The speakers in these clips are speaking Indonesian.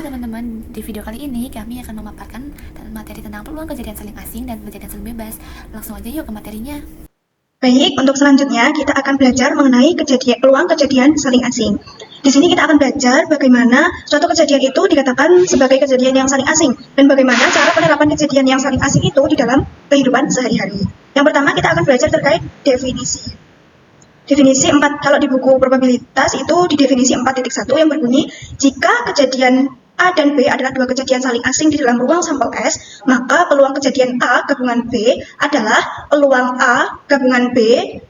teman-teman, di video kali ini kami akan memaparkan materi tentang peluang kejadian saling asing dan kejadian saling bebas. Langsung aja yuk ke materinya. Baik, untuk selanjutnya kita akan belajar mengenai peluang kejadian saling asing. Di sini kita akan belajar bagaimana suatu kejadian itu dikatakan sebagai kejadian yang saling asing dan bagaimana cara penerapan kejadian yang saling asing itu di dalam kehidupan sehari-hari. Yang pertama kita akan belajar terkait definisi. Definisi 4, kalau di buku probabilitas itu di definisi 4.1 yang berbunyi, jika kejadian A dan B adalah dua kejadian saling asing di dalam ruang sampel S, maka peluang kejadian A gabungan B adalah peluang A gabungan B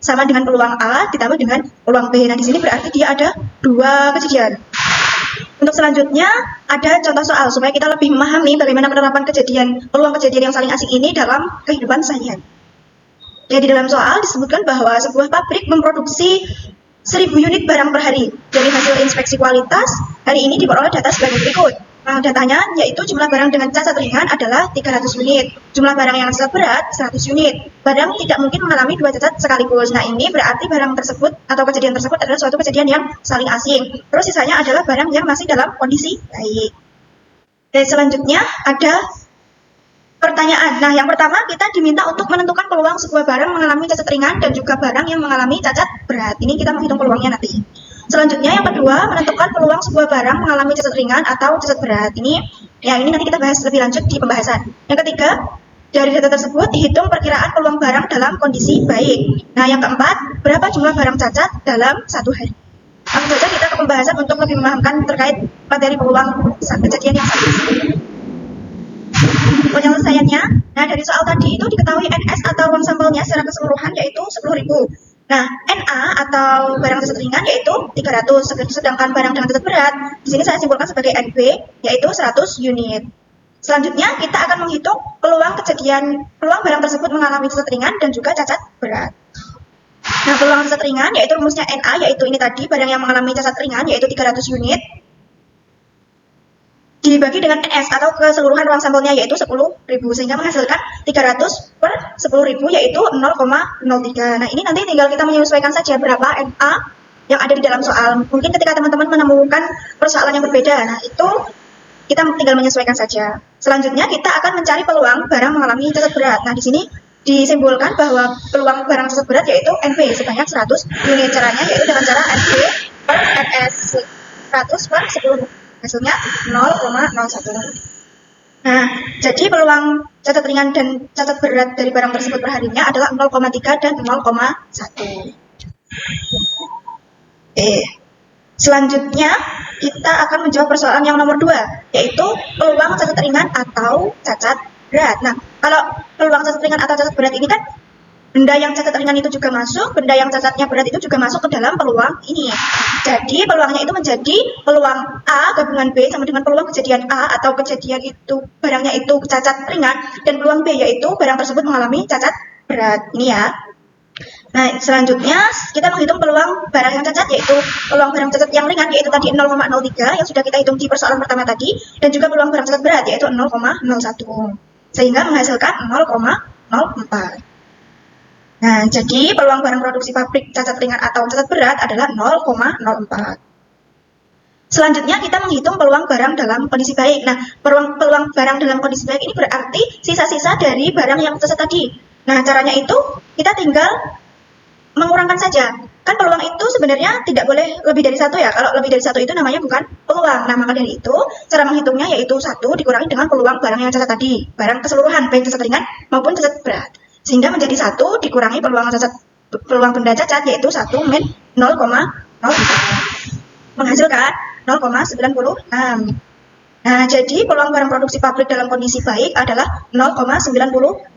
sama dengan peluang A ditambah dengan peluang B. Nah, di sini berarti dia ada dua kejadian. Untuk selanjutnya ada contoh soal supaya kita lebih memahami bagaimana penerapan peluang kejadian yang saling asing ini dalam kehidupan sehari-hari. Ya, di dalam soal disebutkan bahwa sebuah pabrik memproduksi 1000 unit barang per hari. Dari hasil inspeksi kualitas, hari ini diperoleh data sebagai berikut. Datanya yaitu jumlah barang dengan cacat ringan adalah 300 unit, jumlah barang yang cacat berat 100 unit. Barang tidak mungkin mengalami dua cacat sekaligus. Nah, ini berarti barang tersebut atau kejadian tersebut adalah suatu kejadian yang saling asing. Terus sisanya adalah barang yang masih dalam kondisi baik. Dan selanjutnya ada pertanyaan. Nah, yang pertama kita diminta untuk menentukan peluang sebuah barang mengalami cacat ringan dan juga barang yang mengalami cacat berat. Ini kita menghitung peluangnya nanti. Selanjutnya yang kedua, menentukan peluang sebuah barang mengalami cacat ringan atau cacat berat. Ini nanti kita bahas lebih lanjut di pembahasan. Yang ketiga, dari data tersebut dihitung perkiraan peluang barang dalam kondisi baik. Nah, yang keempat, berapa jumlah barang cacat dalam satu hari. Langsung saja kita ke pembahasan untuk lebih memahamkan terkait materi peluang kejadian yang saling asing. Penyelesaiannya, nah dari soal tadi itu diketahui NS atau ruang sampelnya secara keseluruhan yaitu 10.000. Nah, NA atau barang cacat ringan yaitu 300, sedangkan barang dengan cacat berat di sini saya simpulkan sebagai NB yaitu 100 unit. Selanjutnya kita akan menghitung peluang barang tersebut mengalami cacat ringan dan juga cacat berat. Nah, peluang cacat ringan yaitu rumusnya NA yaitu ini tadi barang yang mengalami cacat ringan yaitu 300 unit. Dibagi dengan NS atau keseluruhan ruang sampelnya yaitu 10.000 sehingga menghasilkan 300 per 10.000 yaitu 0,03. Nah, ini nanti tinggal kita menyesuaikan saja berapa NA yang ada di dalam soal. Mungkin ketika teman-teman menemukan persoalan yang berbeda, nah itu kita tinggal menyesuaikan saja. Selanjutnya kita akan mencari peluang barang mengalami cacat berat. Nah, di sini disimpulkan bahwa peluang barang cacat berat yaitu NB sebanyak 100 unit. Caranya yaitu dengan cara NB per NS 100 per 10. Hasilnya 0,01. Nah, jadi peluang cacat ringan dan cacat berat dari barang tersebut perharinya adalah 0,3 dan 0,1. Selanjutnya kita akan menjawab persoalan yang nomor 2, yaitu peluang cacat ringan atau cacat berat. Nah, kalau peluang cacat ringan atau cacat berat ini kan benda yang cacat ringan itu juga masuk, benda yang cacatnya berat itu juga masuk ke dalam peluang ini. Jadi peluangnya itu menjadi peluang A gabungan B sama dengan peluang kejadian A atau kejadian itu barangnya itu cacat ringan dan peluang B yaitu barang tersebut mengalami cacat berat. Ini ya. Nah, selanjutnya kita menghitung peluang barang yang cacat yaitu peluang barang cacat yang ringan yaitu tadi 0,03 yang sudah kita hitung di persoalan pertama tadi dan juga peluang barang cacat berat yaitu 0,01 sehingga menghasilkan 0,04. Nah, jadi peluang barang produksi pabrik cacat ringan atau cacat berat adalah 0,04. Selanjutnya kita menghitung peluang barang dalam kondisi baik. Nah, peluang barang dalam kondisi baik ini berarti sisa-sisa dari barang yang cacat tadi. Nah, caranya itu kita tinggal mengurangkan saja. Kan peluang itu sebenarnya tidak boleh lebih dari 1 ya. Kalau lebih dari 1 itu namanya bukan peluang. Nah, maka dari itu cara menghitungnya yaitu 1 dikurangi dengan peluang barang yang cacat tadi. Barang keseluruhan baik cacat ringan maupun cacat berat. Sehingga menjadi 1 dikurangi peluang benda cacat yaitu 1 min 0,04 menghasilkan 0,96. Nah, jadi peluang barang produksi pabrik dalam kondisi baik adalah 0,96.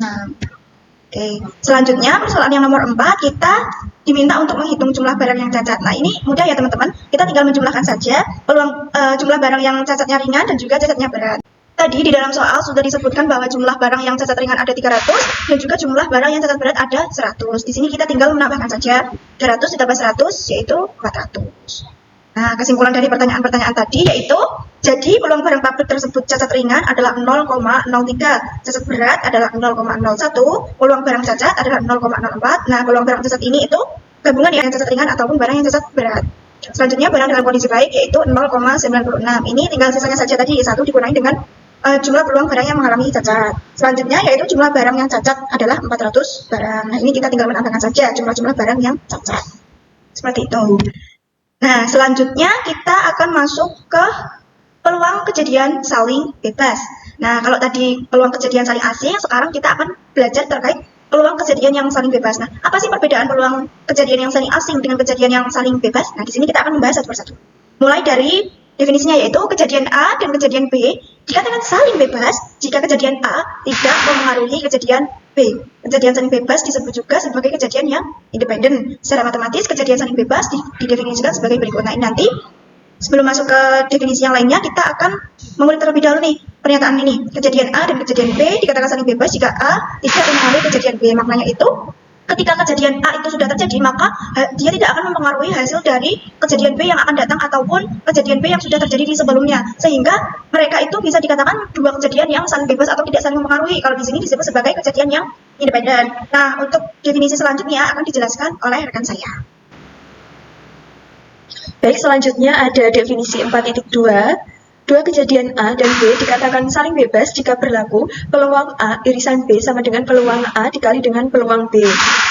Oke, selanjutnya persoalan yang nomor 4 kita diminta untuk menghitung jumlah barang yang cacat. Nah, ini mudah ya teman-teman. Kita tinggal menjumlahkan saja peluang jumlah barang yang cacatnya ringan dan juga cacatnya berat. Tadi di dalam soal sudah disebutkan bahwa jumlah barang yang cacat ringan ada 300 dan juga jumlah barang yang cacat berat ada 100. Di sini kita tinggal menambahkan saja 300 ditambah 100 yaitu 400. Nah, kesimpulan dari pertanyaan-pertanyaan tadi yaitu jadi peluang barang pabrik tersebut cacat ringan adalah 0,03, cacat berat adalah 0,01, peluang barang cacat adalah 0,04. Nah, peluang barang cacat ini itu gabungan yang cacat ringan ataupun barang yang cacat berat. Selanjutnya barang dalam kondisi baik yaitu 0,96. Ini tinggal sisanya saja tadi 1 dikurangi dengan jumlah peluang barang yang mengalami cacat. Selanjutnya yaitu jumlah barang yang cacat adalah 400 barang. Nah, ini kita tinggal menambahkan saja jumlah-jumlah barang yang cacat. Seperti itu. Nah, selanjutnya kita akan masuk ke peluang kejadian saling bebas. Nah, kalau tadi peluang kejadian saling asing, sekarang kita akan belajar terkait peluang kejadian yang saling bebas. Nah, apa sih perbedaan peluang kejadian yang saling asing dengan kejadian yang saling bebas? Nah, di sini kita akan membahas satu persatu. Mulai dari definisinya yaitu kejadian A dan kejadian B dikatakan saling bebas jika kejadian A tidak memengaruhi kejadian B. Kejadian saling bebas disebut juga sebagai kejadian yang independen. Secara matematis, kejadian saling bebas didefinisikan sebagai berikut. Nah, nanti sebelum masuk ke definisi yang lainnya, kita akan mengulik terlebih dahulu nih pernyataan ini. Kejadian A dan kejadian B dikatakan saling bebas jika A tidak mempengaruhi kejadian B. Maknanya itu, ketika kejadian A itu sudah terjadi, maka dia tidak akan mempengaruhi hasil dari kejadian B yang akan datang ataupun kejadian B yang sudah terjadi di sebelumnya. Sehingga mereka itu bisa dikatakan dua kejadian yang saling bebas atau tidak saling mempengaruhi. Kalau di sini disebut sebagai kejadian yang independen. Nah, untuk definisi selanjutnya akan dijelaskan oleh rekan saya. Baik, selanjutnya ada definisi 4.2. Dua kejadian A dan B dikatakan saling bebas jika berlaku peluang A irisan B sama dengan peluang A dikali dengan peluang B.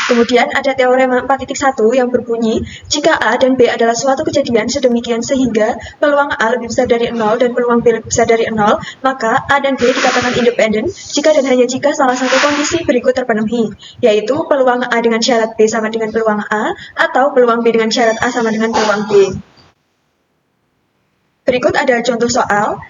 Kemudian ada teorema 4.1 yang berbunyi, jika A dan B adalah suatu kejadian sedemikian sehingga peluang A lebih besar dari 0 dan peluang B lebih besar dari 0, maka A dan B dikatakan independen jika dan hanya jika salah satu kondisi berikut terpenuhi, yaitu peluang A dengan syarat B sama dengan peluang A atau peluang B dengan syarat A sama dengan peluang B. Berikut ada contoh soal.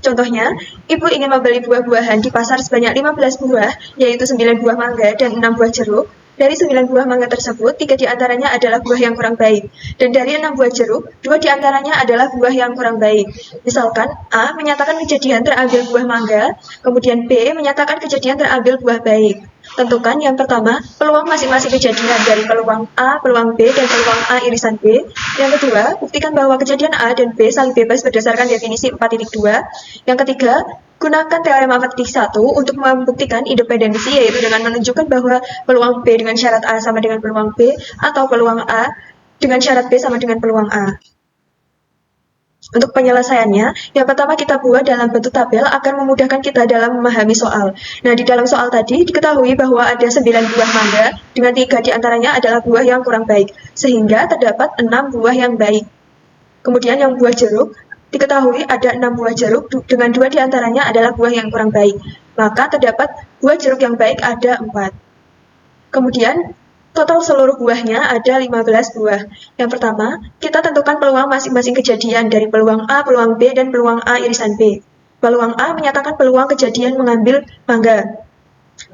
Contohnya, ibu ingin membeli buah-buahan di pasar sebanyak 15 buah, yaitu 9 buah mangga dan 6 buah jeruk. Dari 9 buah mangga tersebut, 3 diantaranya adalah buah yang kurang baik. Dan dari 6 buah jeruk, 2 diantaranya adalah buah yang kurang baik. Misalkan, A menyatakan kejadian terambil buah mangga, kemudian B menyatakan kejadian terambil buah baik. Tentukan yang pertama, peluang masing-masing kejadian dari peluang A, peluang B, dan peluang A irisan B. Yang kedua, buktikan bahwa kejadian A dan B saling bebas berdasarkan definisi 4.2. Yang ketiga, gunakan teorema 4.1 untuk membuktikan independensi, yaitu dengan menunjukkan bahwa peluang B dengan syarat A sama dengan peluang B, atau peluang A dengan syarat B sama dengan peluang A. Untuk penyelesaiannya, yang pertama kita buat dalam bentuk tabel akan memudahkan kita dalam memahami soal. Nah, di dalam soal tadi diketahui bahwa ada 9 buah mangga, dengan 3 diantaranya adalah buah yang kurang baik, sehingga terdapat 6 buah yang baik. Kemudian yang buah jeruk, diketahui ada 6 buah jeruk, dengan 2 diantaranya adalah buah yang kurang baik. Maka terdapat buah jeruk yang baik ada 4. Kemudian, total seluruh buahnya ada 15 buah. Yang pertama, kita tentukan peluang masing-masing kejadian dari peluang A, peluang B, dan peluang A irisan B. Peluang A menyatakan peluang kejadian mengambil mangga.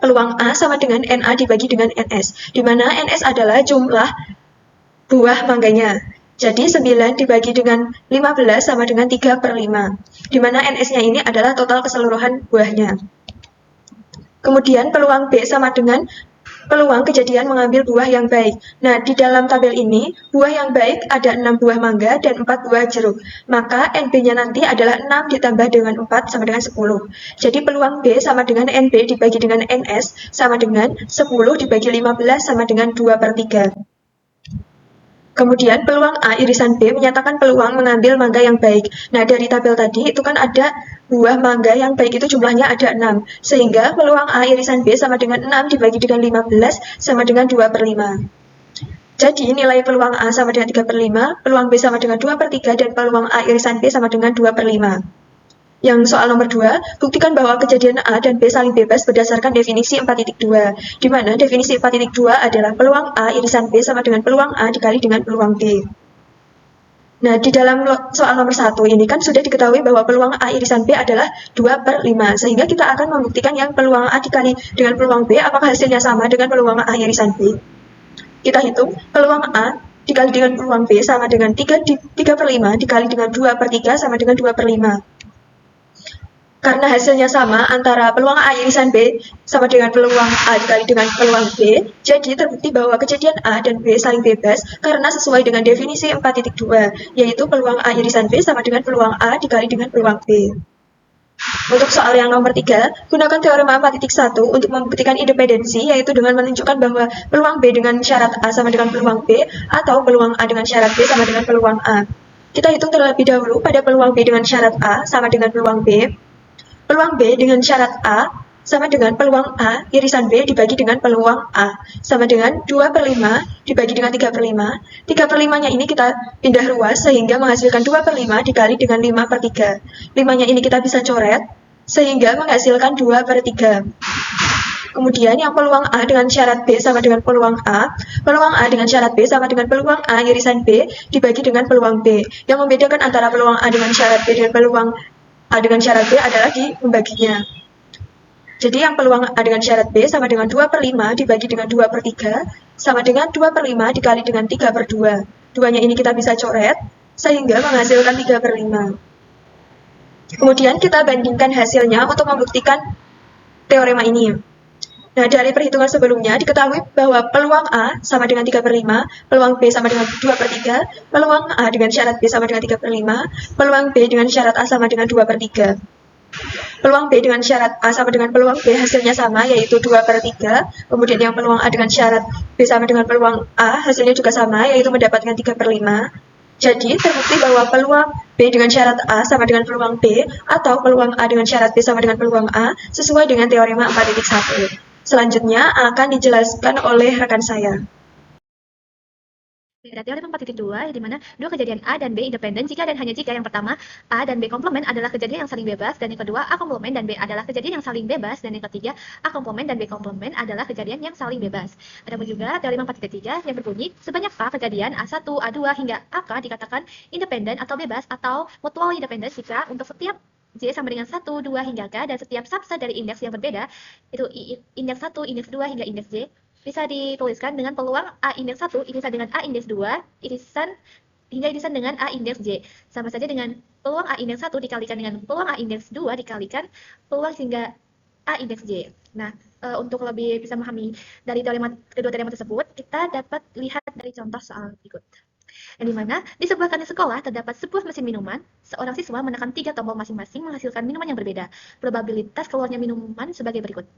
Peluang A sama dengan NA dibagi dengan NS, di mana NS adalah jumlah buah mangganya. Jadi 9 dibagi dengan 15 sama dengan 3/5, di mana NS-nya ini adalah total keseluruhan buahnya. Kemudian peluang B sama dengan peluang kejadian mengambil buah yang baik. Nah, di dalam tabel ini, buah yang baik ada 6 buah mangga dan 4 buah jeruk. Maka NB-nya nanti adalah 6 ditambah dengan 4 sama dengan 10. Jadi peluang B sama dengan NB dibagi dengan NS sama dengan 10 dibagi 15 sama dengan 2/3. Kemudian peluang A irisan B menyatakan peluang mengambil mangga yang baik. Nah, dari tabel tadi itu kan ada buah mangga yang baik itu jumlahnya ada 6. Sehingga peluang A irisan B sama dengan 6 dibagi dengan 15 sama dengan 2/5. Jadi nilai peluang A sama dengan 3/5, peluang B sama dengan 2/3, dan peluang A irisan B sama dengan 2/5. Yang soal nomor 2, buktikan bahwa kejadian A dan B saling bebas berdasarkan definisi 4.2, di mana definisi 4.2 adalah peluang A irisan B sama dengan peluang A dikali dengan peluang B. Nah, di dalam soal nomor 1 ini kan sudah diketahui bahwa peluang A irisan B adalah 2/5, sehingga kita akan membuktikan yang peluang A dikali dengan peluang B, apakah hasilnya sama dengan peluang A irisan B. Kita hitung, peluang A dikali dengan peluang B sama dengan 3/5 dikali dengan 2/3 sama dengan 2/5. Karena hasilnya sama antara peluang A irisan B sama dengan peluang A dikali dengan peluang B, jadi terbukti bahwa kejadian A dan B saling bebas karena sesuai dengan definisi 4.2, yaitu peluang A irisan B sama dengan peluang A dikali dengan peluang B. Untuk soal yang nomor 3, gunakan teorema 4.1 untuk membuktikan independensi, yaitu dengan menunjukkan bahwa peluang B dengan syarat A sama dengan peluang B, atau peluang A dengan syarat B sama dengan peluang A. Kita hitung terlebih dahulu pada peluang B dengan syarat A sama dengan peluang B. Peluang B dengan syarat A sama dengan peluang A irisan B dibagi dengan peluang A, sama dengan 2/5 dibagi dengan 3/5. 3/5-nya ini kita pindah ruas sehingga menghasilkan 2/5 dikali dengan 5/3. 5-nya ini kita bisa coret sehingga menghasilkan 2/3. Kemudian yang peluang A dengan syarat B sama dengan peluang A dengan syarat B sama dengan peluang A irisan B dibagi dengan peluang B. Yang membedakan antara peluang A dengan syarat B dengan peluang A dengan syarat B adalah di pembaginya. Jadi yang peluang A dengan syarat B sama dengan 2/5 dibagi dengan 2/3 sama dengan 2/5 dikali dengan 3/2. 2-nya ini kita bisa coret sehingga menghasilkan 3/5. Kemudian kita bandingkan hasilnya untuk membuktikan teorema ini. Nah, dari perhitungan sebelumnya diketahui bahwa peluang A sama dengan 3/5, peluang B sama dengan 2/3, peluang A dengan syarat B sama dengan 3/5, peluang B dengan syarat A sama dengan 2/3. Peluang B dengan syarat A sama dengan peluang B hasilnya sama, yaitu 2/3. Kemudian yang peluang A dengan syarat B sama dengan peluang A hasilnya juga sama, yaitu mendapatkan 3/5. Jadi, terbukti bahwa peluang B dengan syarat A sama dengan peluang B, atau peluang A dengan syarat B sama dengan peluang A, sesuai dengan teorema 4.1. Selanjutnya akan dijelaskan oleh rekan saya. Ada teorema 4.2 di mana dua kejadian A dan B independen jika dan hanya jika yang pertama A dan B komplement adalah kejadian yang saling bebas, dan yang kedua A komplement dan B adalah kejadian yang saling bebas, dan yang ketiga A komplement dan B komplement adalah kejadian yang saling bebas. Ada juga teorema 4.3 yang berbunyi sebanyak A kejadian A1, A2 hingga AK dikatakan independen atau bebas atau mutually independent jika untuk setiap J sama dengan 1, 2 hingga K dan setiap subset dari indeks yang berbeda, itu indeks 1, indeks 2 hingga indeks J, bisa dituliskan dengan peluang A indeks 1 irisan dengan A indeks 2 irisan dengan A indeks J. Sama saja dengan peluang A indeks 1 dikalikan dengan peluang A indeks 2 dikalikan peluang hingga A indeks J. Nah, untuk lebih bisa memahami dari kedua teorema tersebut, kita dapat lihat dari contoh soal berikut. Yang dimana di sebuah kantin sekolah terdapat sebuah mesin minuman, seorang siswa menekan 3 tombol masing-masing menghasilkan minuman yang berbeda. Probabilitas keluarnya minuman sebagai berikut.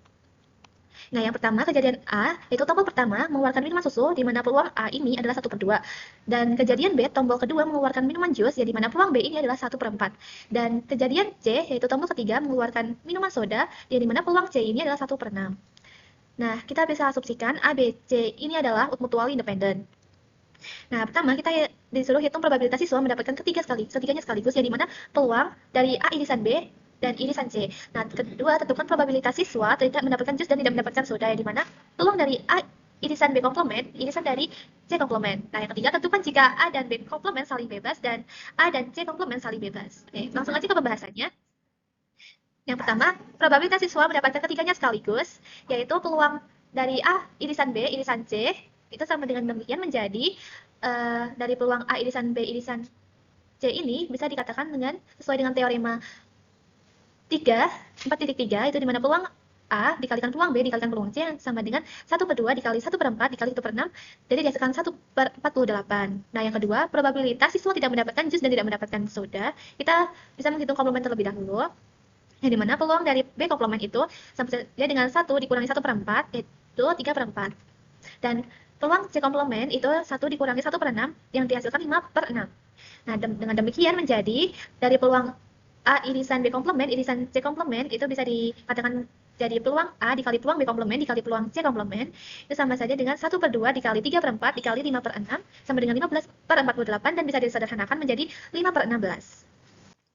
Nah, yang pertama kejadian A, yaitu tombol pertama mengeluarkan minuman susu, di mana peluang A ini adalah 1/2. Dan kejadian B, tombol kedua mengeluarkan minuman jus, di mana peluang B ini adalah 1/4. Dan kejadian C, yaitu tombol ketiga mengeluarkan minuman soda, di mana peluang C ini adalah 1/6. Nah, kita bisa asumsikan A, B, C ini adalah mutually independent. Nah, pertama kita disuruh hitung probabilitas siswa mendapatkan ketiganya sekaligus, di mana peluang dari A irisan B dan irisan C. Nah, kedua, tentukan probabilitas siswa tidak mendapatkan jus dan tidak mendapatkan soda, di mana peluang dari A irisan B komplement, irisan dari C komplement. Nah, yang ketiga, tentukan jika A dan B komplement saling bebas dan A dan C komplement saling bebas. Oke, langsung aja ke pembahasannya. Yang pertama, probabilitas siswa mendapatkan ketiganya sekaligus, yaitu peluang dari A irisan B irisan C, itu sama dengan demikian menjadi dari peluang A irisan B irisan C ini bisa dikatakan dengan sesuai dengan teorema 4.3, itu dimana peluang A dikalikan peluang B dikalikan peluang C sama dengan 1/2 dikali 1/4 dikali 1/6, jadi dihasilkan 1/48. Nah, yang kedua, probabilitas siswa tidak mendapatkan jus dan tidak mendapatkan soda, kita bisa menghitung komplement terlebih dahulu, yang dimana peluang dari B komplement itu sama saja dengan 1 dikurangi 1/4, yaitu 3/4. Dan peluang C komplement itu 1 dikurangi 1/6 yang dihasilkan 5/6. Nah, dengan demikian menjadi dari peluang A irisan B komplement, irisan C komplement itu bisa dikatakan jadi peluang A dikali peluang B komplement dikali peluang C komplement itu sama saja dengan 1/2 dikali 3/4 dikali 5/6 sama dengan 15/48 dan bisa disederhanakan menjadi 5/16.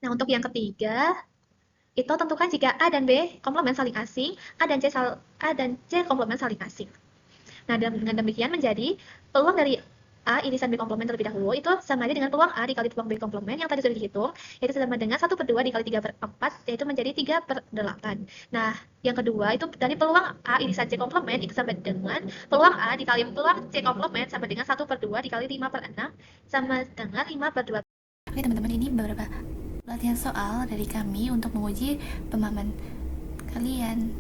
Nah, untuk yang ketiga, itu tentukan jika A dan B komplement saling asing, A dan C komplement saling asing. Nah, dengan demikian menjadi peluang dari A irisan B komplement terlebih dahulu itu sama aja dengan peluang A dikali peluang B komplement yang tadi sudah dihitung, yaitu sama dengan 1/2 dikali 3/4, yaitu menjadi 3/8. Nah, yang kedua itu dari peluang A irisan C komplement itu sama dengan peluang A dikali peluang C komplement sama dengan 1/2 dikali 5/6 sama dengan 5/2. Oke teman-teman, ini beberapa latihan soal dari kami untuk menguji pemahaman kalian.